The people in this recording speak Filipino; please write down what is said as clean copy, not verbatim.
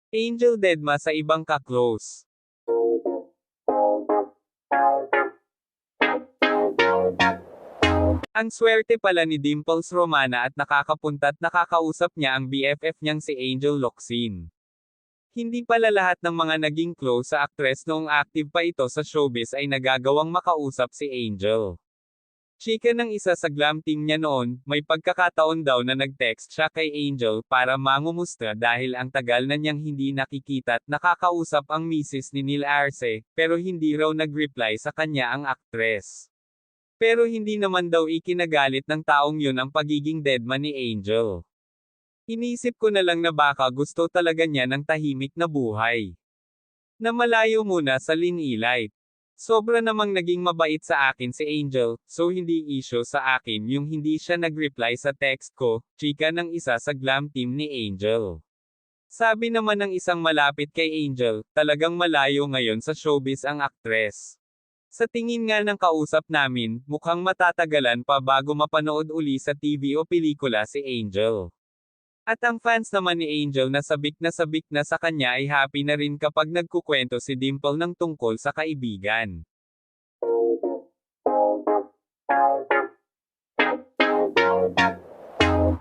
Angel dedma sa ibang ka-close. Ang swerte pala ni Dimples Romana at nakakapunta't nakakausap niya ang BFF niyang si Angel Locsin. Hindi pala lahat ng mga naging close sa aktres noong active pa ito sa showbiz ay nagagawang makausap si Angel. Chika ng isa sa glam team niya noon, may pagkakataon daw na nag-text siya kay Angel para mangumusta dahil ang tagal na niyang hindi nakikita at nakakausap ang misis ni Neil Arce, pero hindi raw nag-reply sa kanya ang aktres. Pero hindi naman daw ikinagalit ng taong yun ang pagiging deadman ni Angel. Inisip ko na lang na baka gusto talaga niya ng tahimik na buhay. Na malayo muna sa linilite. Sobra namang naging mabait sa akin si Angel, so hindi issue sa akin yung hindi siya nag-reply sa text ko, chika ng isa sa glam team ni Angel. Sabi naman ng isang malapit kay Angel, talagang malayo ngayon sa showbiz ang aktres. Sa tingin nga ng kausap namin, mukhang matatagalan pa bago mapanood uli sa TV o pelikula si Angel. At ang fans naman ni Angel na sabik na sa kanya ay happy na rin kapag nagkukwento si Dimple ng tungkol sa kaibigan.